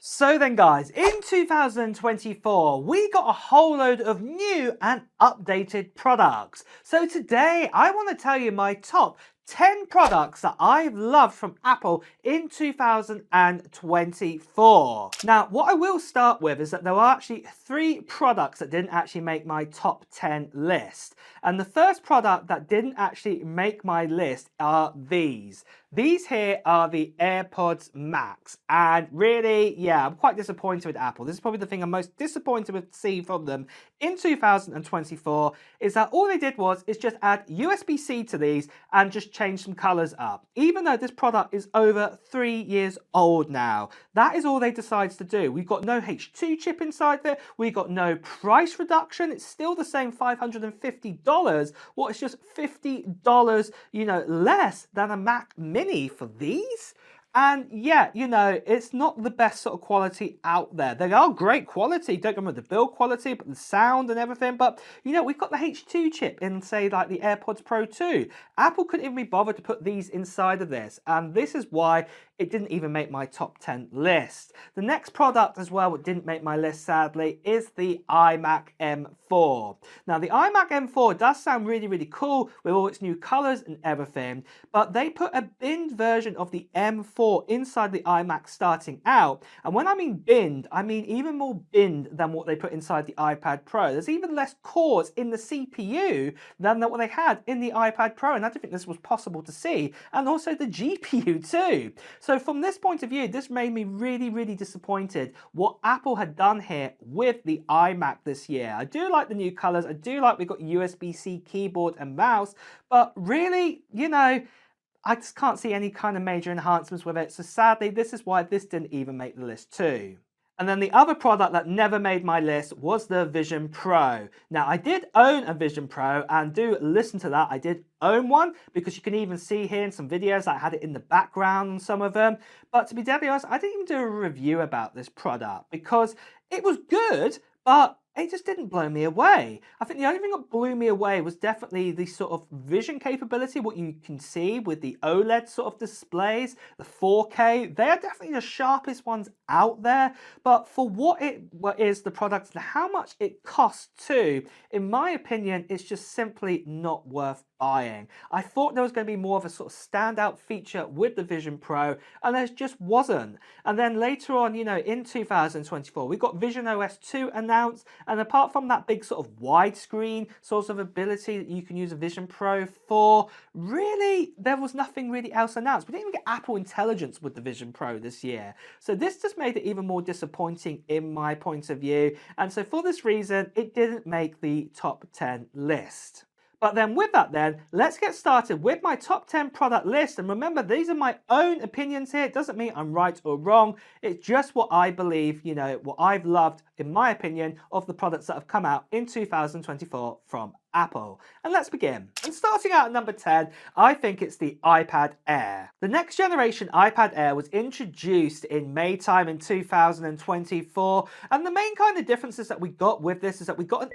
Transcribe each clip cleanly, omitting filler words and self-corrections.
So then guys, in 2024, we got a whole load of new and updated products. So today I want to tell you my top 10 products that I've loved from Apple in 2024. Now, what I will start with is that there are actually 3 products that didn't actually make my top 10 list. And the first product that didn't actually make my list are these. These here are the AirPods Max, and really, yeah, I'm quite disappointed with Apple. This is probably the thing I'm most disappointed with seeing from them in 2024, is that all they did is just add USB-C to these and just change some colors up. Even though this product is over 3 years old now, that is all they decided to do. We've got no H2 chip inside there. We got no price reduction. It's still the same $550. Well, it's just $50, less than a Mac Mini for these. And yeah, it's not the best sort of quality out there. They are great quality, don't get me wrong, the build quality, but the sound and everything. But, we've got the H2 chip in, say, like the AirPods Pro 2. Apple couldn't even be bothered to put these inside of this. And this is why it didn't even make my top 10 list. The next product as well that didn't make my list, sadly, is the iMac M4. Now, the iMac M4 does sound really, really cool with all its new colors and everything, but they put a binned version of the M4 inside the iMac starting out. And when I mean binned, I mean even more binned than what they put inside the iPad Pro. There's even less cores in the CPU than what they had in the iPad Pro, and I don't think this was possible to see, and also the GPU too. So from this point of view, this made me really, really disappointed what Apple had done here with the iMac this year. I do like the new colors. I do like we've got USB-C keyboard and mouse, but really, I just can't see any kind of major enhancements with it. So sadly, this is why this didn't even make the list too. And then the other product that never made my list was the Vision Pro. Now, I did own a Vision Pro, and do listen to that. I did own one, because you can even see here in some videos I had it in the background on some of them. But to be deadly honest, I didn't even do a review about this product because it was good, but it just didn't blow me away. I think the only thing that blew me away was definitely the sort of vision capability, what you can see with the OLED sort of displays, the 4K. They are definitely the sharpest ones out there, but for what is the product and how much it costs too, in my opinion, it's just simply not worth buying. I thought there was going to be more of a sort of standout feature with the Vision Pro, and there just wasn't. And then later on, in 2024, we got Vision OS 2 announced, and apart from that big sort of widescreen sort of ability that you can use a Vision Pro for, really, there was nothing really else announced. We didn't even get Apple Intelligence with the Vision Pro this year. So this just made it even more disappointing in my point of view. And so for this reason, it didn't make the top 10 list. But then with that let's get started with my top 10 product list. And remember, these are my own opinions here. It doesn't mean I'm right or wrong. It's just what I believe, what I've loved, in my opinion, of the products that have come out in 2024 from Apple. And let's begin. And starting out at number 10, I think it's the iPad Air. The next generation iPad Air was introduced in May time in 2024, and the main kind of differences that we got with this is that we got an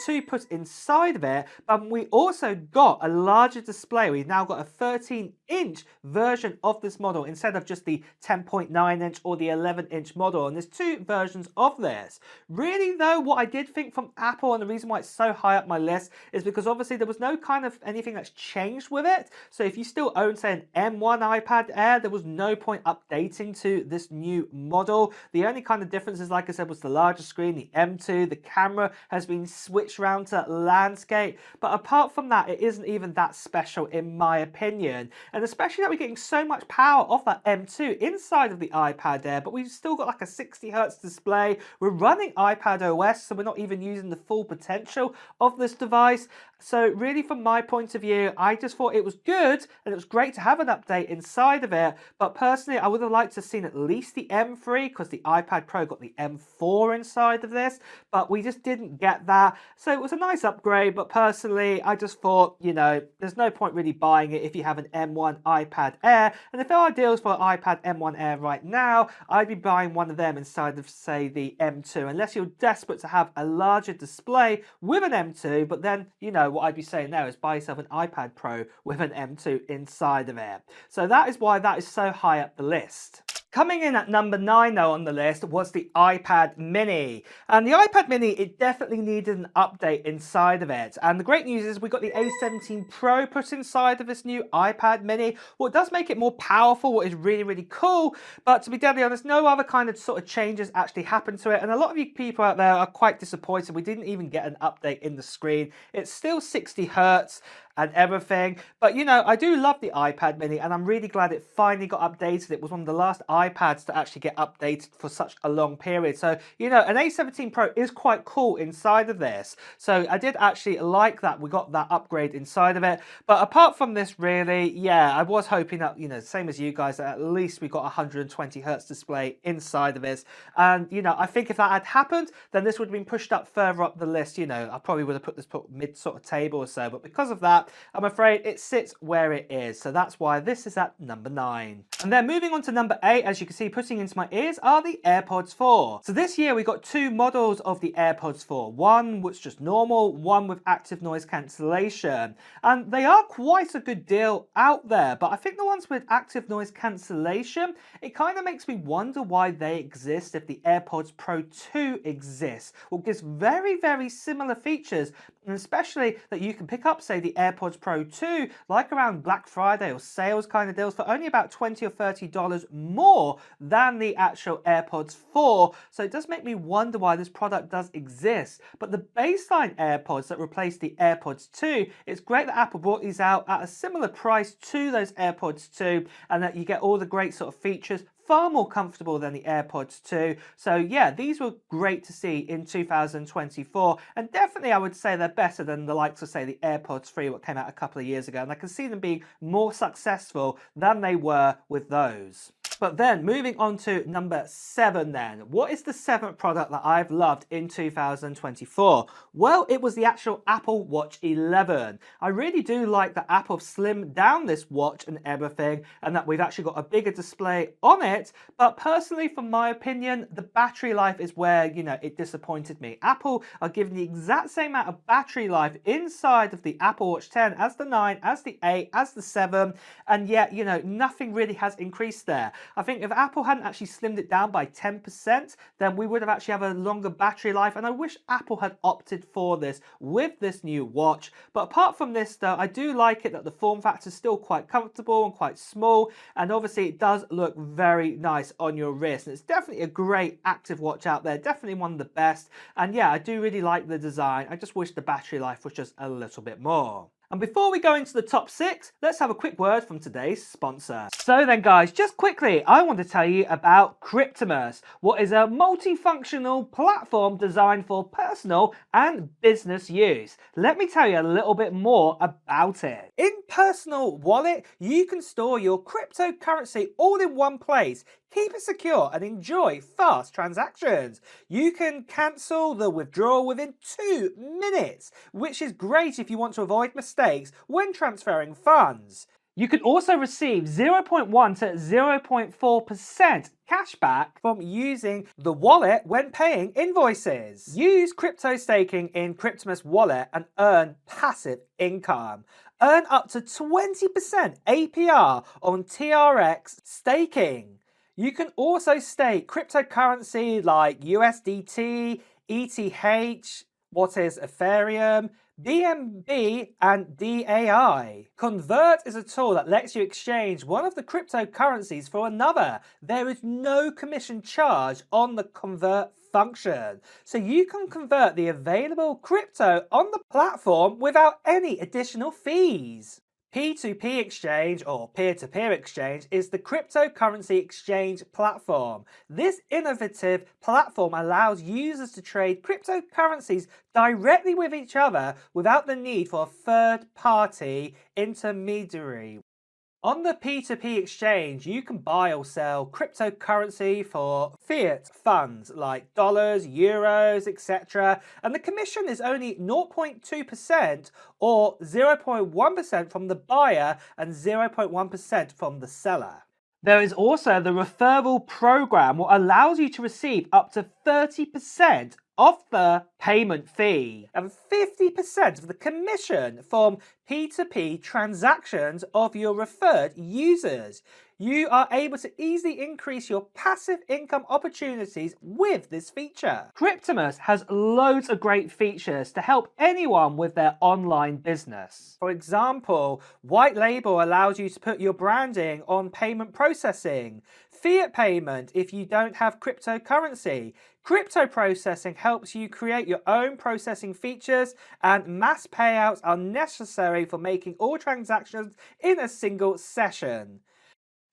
M2 put inside of it, but we also got a larger display. We've now got a 13-inch version of this model instead of just the 10.9-inch or the 11-inch model, and there's 2 versions of this. Really though, what I did think from Apple, and the reason why it's so high up my list, is because obviously there was no kind of anything that's changed with it. So if you still own, say, an M1 iPad Air, there was no point updating to this new model. The only kind of difference is, like I said, was the larger screen, the M2, the camera has been switched around to landscape. But apart from that, it isn't even that special in my opinion. And especially that we're getting so much power off that M2 inside of the iPad Air, but we've still got like a 60 Hz display. We're running iPad OS, so we're not even using the full potential of this device. So really, from my point of view, I just thought it was good and it was great to have an update inside of it. But personally, I would have liked to have seen at least the M3, because the iPad Pro got the M4 inside of this, but we just didn't get that. So it was a nice upgrade, but personally, I just thought, there's no point really buying it if you have an M1 iPad Air. And if there are deals for iPad M1 Air right now, I'd be buying one of them inside of, say, the M2, unless you're desperate to have a larger display with an M2, but then what I'd be saying there is buy yourself an iPad Pro with an M2 inside of it. So that is why that is so high up the list. Coming in at number 9 though on the list was the iPad mini. And the iPad mini, it definitely needed an update inside of it. And the great news is we got the A17 Pro put inside of this new iPad mini. Well, it does make it more powerful, what is really, really cool. But to be deadly honest, no other kind of sort of changes actually happened to it. And a lot of you people out there are quite disappointed. We didn't even get an update in the screen. It's still 60 Hertz and everything. But you know, I do love the iPad mini and I'm really glad it finally got updated. It was one of the last iPads to actually get updated for such a long period. So, you know, an A17 Pro is quite cool inside of this. So I did actually like that we got that upgrade inside of it. But apart from this, really, yeah, I was hoping that, you know, same as you guys, that at least we got 120 Hertz display inside of this. And, you know, I think if that had happened, then this would have been pushed up further up the list. You know, I probably would have put this mid sort of table or so. But because of that, I'm afraid it sits where it is. So that's why this is at number 9. And then moving on to number 8, as you can see putting into my ears are the AirPods 4. So this year we got 2 models of the AirPods 4. One was just normal, one with active noise cancellation. And they are quite a good deal out there. But I think the ones with active noise cancellation, it kind of makes me wonder why they exist if the AirPods Pro 2 exists. Well, it gives very, very similar features. And especially that you can pick up, say, the AirPods Pro 2, like around Black Friday or sales kind of deals for only about $20 or $30 more than the actual AirPods 4. So it does make me wonder why this product does exist. But the baseline AirPods that replace the AirPods 2, it's great that Apple brought these out at a similar price to those AirPods 2 and that you get all the great sort of features, far more comfortable than the AirPods 2. So yeah, these were great to see in 2024, and definitely I would say they're better than the likes of, say, the AirPods 3 what came out a couple of years ago, and I can see them being more successful than they were with those. But then moving on to number 7 then. What is the 7th product that I've loved in 2024? Well, it was the actual Apple Watch 11. I really do like that Apple slimmed down this watch and everything, and that we've actually got a bigger display on it. But personally, from my opinion, the battery life is where, you know, it disappointed me. Apple are giving the exact same amount of battery life inside of the Apple Watch 10 as the 9, as the 8, as the 7, and yet, you know, nothing really has increased there. I think if Apple hadn't actually slimmed it down by 10%, then we would have actually have a longer battery life, and I wish Apple had opted for this with this new watch. But apart from this though, I do like it that the form factor is still quite comfortable and quite small, and obviously it does look very nice on your wrist, and it's definitely a great active watch out there, definitely one of the best. And yeah, I do really like the design. I just wish the battery life was just a little bit more. And before we go into the top 6, let's have a quick word from today's sponsor. So then guys, just quickly, I want to tell you about Cryptomus, what is a multifunctional platform designed for personal and business use. Let me tell you a little bit more about it. In Personal Wallet, you can store your cryptocurrency all in one place. Keep it secure and enjoy fast transactions. You can cancel the withdrawal within 2 minutes, which is great if you want to avoid mistakes when transferring funds. You can also receive 0.1 to 0.4% cashback from using the wallet when paying invoices. Use crypto staking in Cryptomus Wallet and earn passive income. Earn up to 20% APR on TRX staking. You can also stake cryptocurrency like USDT, ETH, what is Ethereum, BNB and DAI. Convert is a tool that lets you exchange one of the cryptocurrencies for another. There is no commission charge on the convert function. So you can convert the available crypto on the platform without any additional fees. P2P exchange or peer-to-peer exchange is the cryptocurrency exchange platform. This innovative platform allows users to trade cryptocurrencies directly with each other without the need for a third-party intermediary. On the P2P exchange, you can buy or sell cryptocurrency for fiat funds like dollars, euros, etc. And the commission is only 0.2% or 0.1% from the buyer and 0.1% from the seller. There is also the referral program, what allows you to receive up to 30% of the payment fee and 50% of the commission from P2P transactions of your referred users. You are able to easily increase your passive income opportunities with this feature. Cryptomus has loads of great features to help anyone with their online business. For example, white label allows you to put your branding on payment processing, fiat payment if you don't have cryptocurrency. Crypto processing helps you create your own processing features, and mass payouts are necessary for making all transactions in a single session.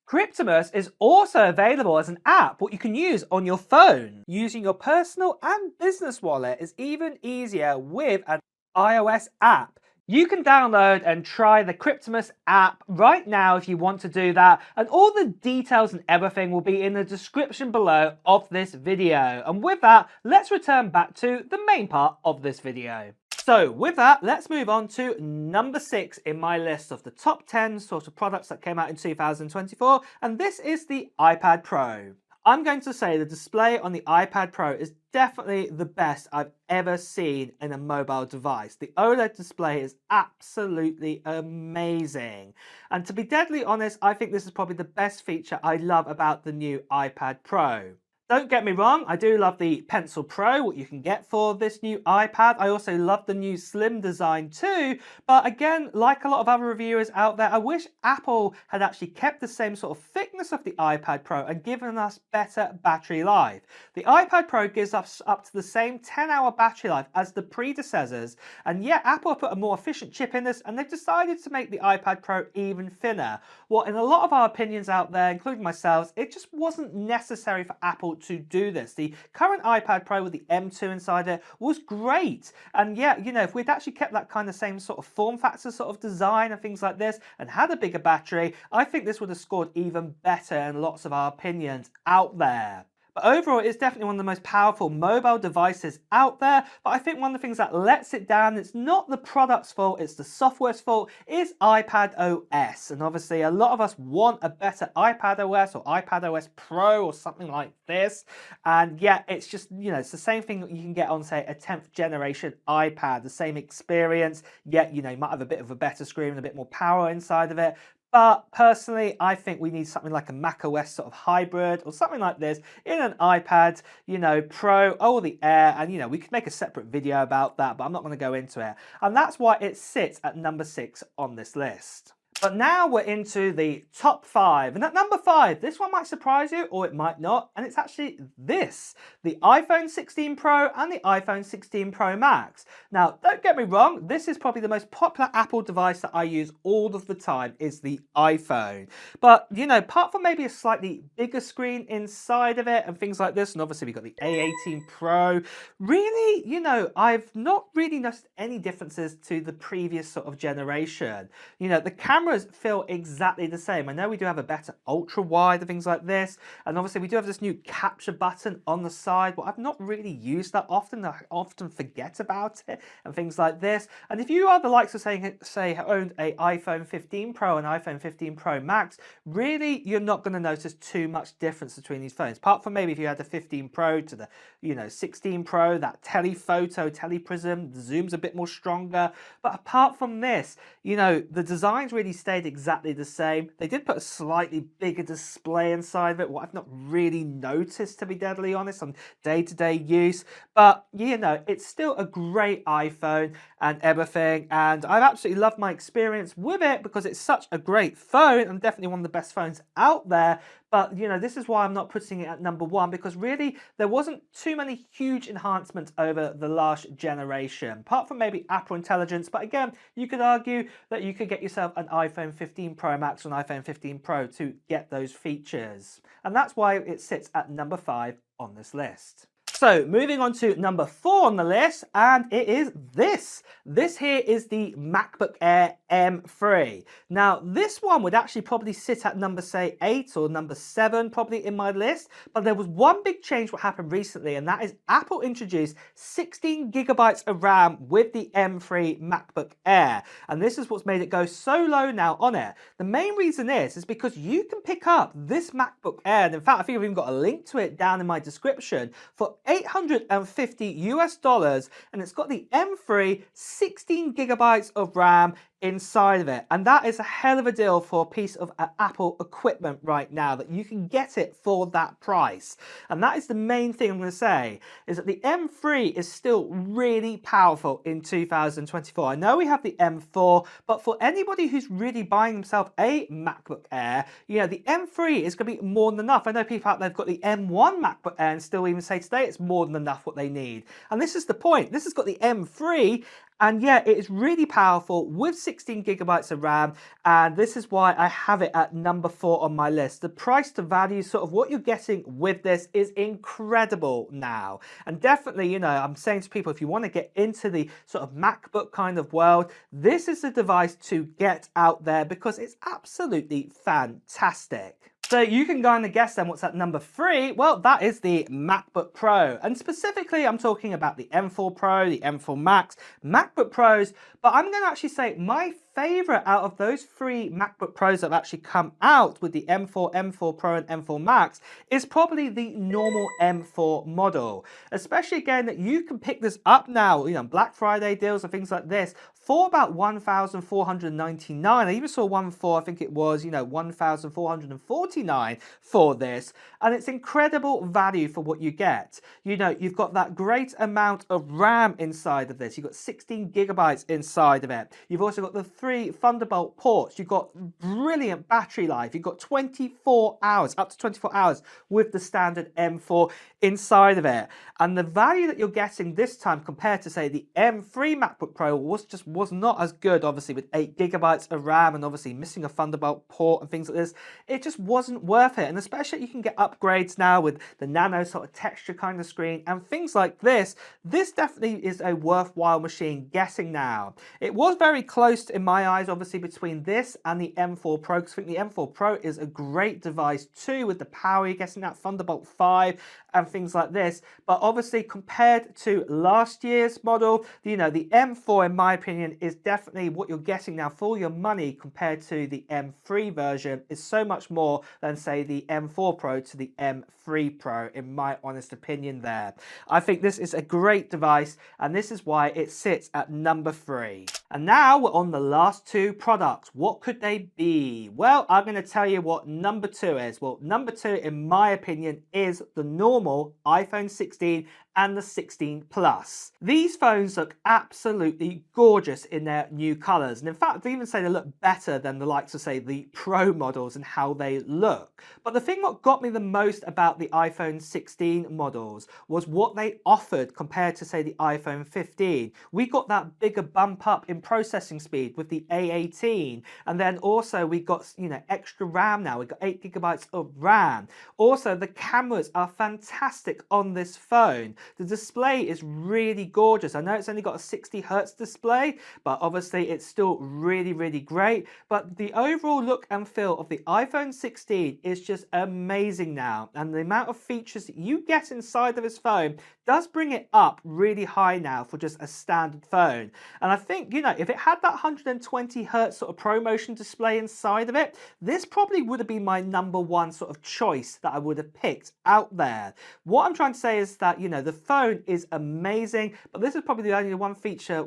Cryptomus is also available as an app what you can use on your phone. Using your personal and business wallet is even easier with an iOS app. You can download and try the Cryptomus app right now if you want to do that, and all the details and everything will be in the description below of this video. And with that, let's return back to the main part of this video. So with that, let's move on to number 6 in my list of the top 10 sort of products that came out in 2024, and this is the iPad Pro. I'm going to say the display on the iPad Pro is definitely the best I've ever seen in a mobile device. The OLED display is absolutely amazing. And to be deadly honest, I think this is probably the best feature I love about the new iPad Pro. Don't get me wrong, I do love the Pencil Pro, what you can get for this new iPad. I also love the new slim design too, but again, like a lot of other reviewers out there, I wish Apple had actually kept the same sort of thickness of the iPad Pro and given us better battery life. The iPad Pro gives us up to the same 10-hour battery life as the predecessors, and yet Apple put a more efficient chip in this, and they've decided to make the iPad Pro even thinner. Well, in a lot of our opinions out there, including myself, it just wasn't necessary for Apple to do this. The current iPad Pro with the M2 inside it was great, and yeah, you know, if we'd actually kept that kind of same sort of form factor sort of design and things like this and had a bigger battery, I think this would have scored even better in lots of our opinions out there. But overall, it's definitely one of the most powerful mobile devices out there. But I think one of the things that lets it down, it's not the product's fault, it's the software's fault, is iPad OS. And obviously, a lot of us want a better iPad OS or iPad OS Pro or something like this. And yeah, it's just, you know, it's the same thing that you can get on, say, a 10th generation iPad, the same experience, yet, you know, you might have a bit of a better screen and a bit more power inside of it. But personally, I think we need something like a macOS sort of hybrid or something like this in an iPad, you know, Pro or the Air. And, you know, we could make a separate video about that, but I'm not going to go into it. And that's why it sits at number 6 on this list. But now we're into the top 5. And at number 5, this one might surprise you or it might not. And it's actually this, the iPhone 16 Pro and the iPhone 16 Pro Max. Now, don't get me wrong, this is probably the most popular Apple device that I use all of the time is the iPhone. But, you know, apart from maybe a slightly bigger screen inside of it and things like this, and obviously we've got the A18 Pro, really, you know, I've not really noticed any differences to the previous sort of generation. You know, the cameras feel exactly the same. I know we do have a better ultra wide and things like this, and obviously we do have this new capture button on the side, but I've not really used that often. I often forget about it and things like this. And if you are the likes of say owned a iPhone 15 Pro and iPhone 15 Pro Max, really you're not going to notice too much difference between these phones, apart from maybe if you had the 15 Pro to the, you know, 16 Pro, that telephoto, teleprism, the zoom's a bit more stronger. But apart from this, you know, the design's really stayed exactly the same. They did put a slightly bigger display inside of it, what I've not really noticed, to be deadly honest, on day-to-day use. But, you know, it's still a great iPhone and everything, and I've absolutely loved my experience with it because it's such a great phone and definitely one of the best phones out there. But, you know, this is why I'm not putting it at number 1, because really there wasn't too many huge enhancements over the last generation, apart from maybe Apple Intelligence. But again, you could argue that you could get yourself an iPhone 15 Pro Max or an iPhone 15 Pro to get those features. And that's why it sits at number 5 on this list. So moving on to number 4 on the list, and it is this. This here is the MacBook Air M3. Now this one would actually probably sit at number, say, 8 or number 7 probably in my list, but there was one big change what happened recently, and that is Apple introduced 16 gigabytes of RAM with the M3 MacBook Air, and this is what's made it go so low now on it. The main reason is because you can pick up this MacBook Air, and in fact I think I've even got a link to it down in my description, for $850 US, and it's got the M3 16 gigabytes of RAM inside of it, and that is a hell of a deal for a piece of Apple equipment right now, that you can get it for that price. And that is the main thing I'm going to say, is that the M3 is still really powerful in 2024. I know we have the M4, but for anybody who's really buying themselves a MacBook Air, you know, the M3 is going to be more than enough. I know people out there have got the M1 MacBook Air and still even say today it's more than enough what they need. And this is the point. This has got the M3, and yeah, it is really powerful with 16 gigabytes of RAM, and this is why I have it at number 4 on my list. The price to value, sort of what you're getting with this, is incredible now. And definitely, you know, I'm saying to people, if you want to get into the sort of MacBook kind of world, this is the device to get out there because it's absolutely fantastic. So you can kind of guess then what's at number 3. Well, that is the MacBook Pro. And specifically, I'm talking about the M4 Pro, the M4 Max, MacBook Pros. But I'm going to actually say my favorite out of those 3 MacBook Pros that have actually come out with the M4, M4 Pro and M4 Max is probably the normal M4 model. Especially again that you can pick this up now, you know, Black Friday deals and things like this for about $1,499. I even saw one for, I think it was, you know, $1,449 for this. And it's incredible value for what you get. You know, you've got that great amount of RAM inside of this. You've got 16 gigabytes inside of it. You've also got the 3 Thunderbolt ports. You've got brilliant battery life. You've got 24 hours, up to 24 hours with the standard M4 inside of it. And the value that you're getting this time compared to, say, the M3 MacBook Pro was not as good, obviously, with 8 gigabytes of RAM and obviously missing a Thunderbolt port and things like this. It just wasn't worth it. And especially you can get upgrades now with the nano sort of texture kind of screen and things like this. This definitely is a worthwhile machine getting now. It was very close in my eyes, obviously, between this and the M4 Pro, because I think the M4 Pro is a great device too, with the power you're getting that Thunderbolt 5 and things like this. But obviously compared to last year's model, you know, the M4 in my opinion is definitely what you're getting now for your money compared to the M3 version is so much more than, say, the M4 Pro to the M3 Pro, in my honest opinion there. I think this is a great device, and this is why it sits at number 3. And now we're on the last 2 products. What could they be? Well, I'm going to tell you what number 2 is. Well, number 2, in my opinion, is the normal iPhone 16 and the 16 Plus. These phones look absolutely gorgeous in their new colors. And in fact, they even say they look better than the likes of, say, the Pro models and how they look. But the thing what got me the most about the iPhone 16 models was what they offered compared to, say, the iPhone 15. We got that bigger bump up in processing speed with the A18. And then also we got, you know, extra RAM now. We got 8 gigabytes of RAM. Also, the cameras are fantastic on this phone. The display is really gorgeous. I know it's only got a 60 Hertz display, but obviously it's still really, really great. But the overall look and feel of the iPhone 16 is just amazing now. And the amount of features that you get inside of this phone does bring it up really high now for just a standard phone. And I think, you know, if it had that 120 Hertz sort of ProMotion display inside of it, this probably would have been my number 1 sort of choice that I would have picked out there. What I'm trying to say is that, you know, the phone is amazing, but this is probably the only one feature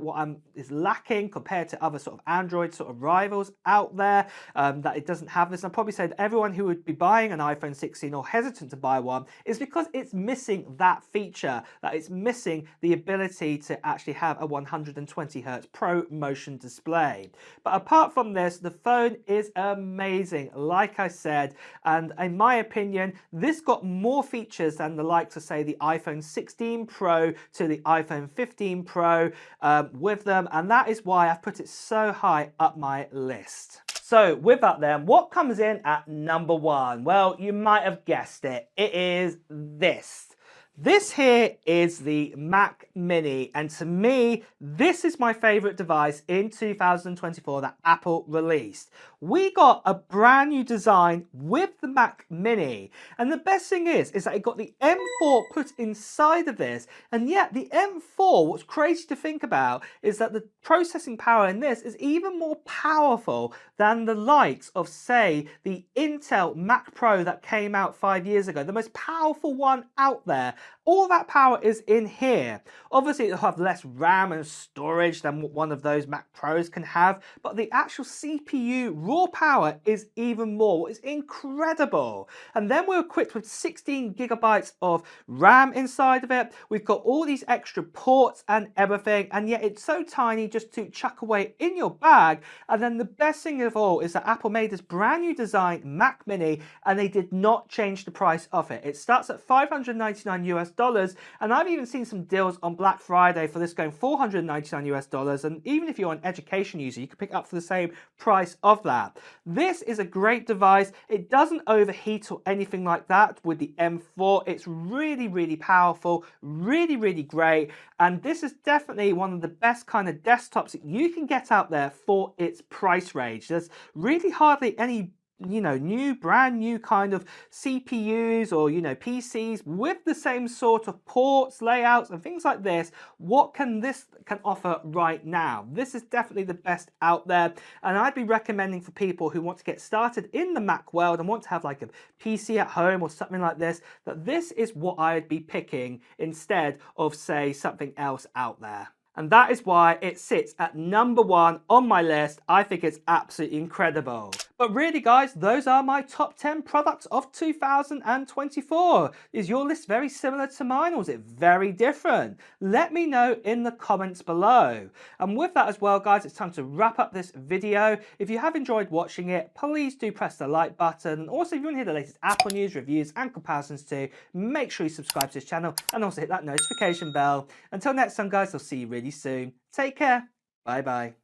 is lacking compared to other sort of Android sort of rivals out there, that it doesn't have this. I'd probably say that everyone who would be buying an iPhone 16 or hesitant to buy one is because it's missing that feature, that it's missing the ability to actually have a 120 Hertz ProMotion display. But apart from this, the phone is amazing, like I said, and in my opinion, this got more features than the likes of, say, the iPhone 16 Pro to the iPhone 15 Pro with them, and that is why I've put it so high up my list. So with that then, what comes in at number 1? Well, you might have guessed it. It is this. This here is the Mac Mini, and to me, this is my favorite device in 2024 that Apple released. We got a brand new design with the Mac Mini, and the best thing is that it got the M4 put inside of this, and yet the M4, what's crazy to think about, is that the processing power in this is even more powerful than the likes of, say, the Intel Mac Pro that came out 5 years ago, the most powerful one out there. All that power is in here. Obviously, it'll have less RAM and storage than what one of those Mac Pros can have, but the actual CPU raw power is even more. It's incredible. And then we're equipped with 16 gigabytes of RAM inside of it. We've got all these extra ports and everything, and yet it's so tiny just to chuck away in your bag. And then the best thing of all is that Apple made this brand new design Mac Mini, and they did not change the price of it. It starts at $599 US, and I've even seen some deals on Black Friday for this going $499 US, and even if you're an education user, you can pick it up for the same price of that. This is a great device. It doesn't overheat or anything like that with the M4. It's really, really powerful, really, really great, and this is definitely one of the best kind of desktops that you can get out there for its price range. There's really hardly any brand new kind of CPUs or, PCs with the same sort of ports, layouts, and things like this. What can this offer right now? This is definitely the best out there, and I'd be recommending for people who want to get started in the Mac world and want to have like a PC at home or something like this, that this is what I'd be picking instead of, say, something else out there. And that is why it sits at number 1 on my list. I think it's absolutely incredible. But really, guys, those are my top 10 products of 2024. Is your list very similar to mine, or is it very different? Let me know in the comments below. And with that as well, guys, it's time to wrap up this video. If you have enjoyed watching it, please do press the like button. And also, if you want to hear the latest Apple news, reviews, and comparisons too, make sure you subscribe to this channel and also hit that notification bell. Until next time, guys, I'll see you really soon. Take care. Bye bye.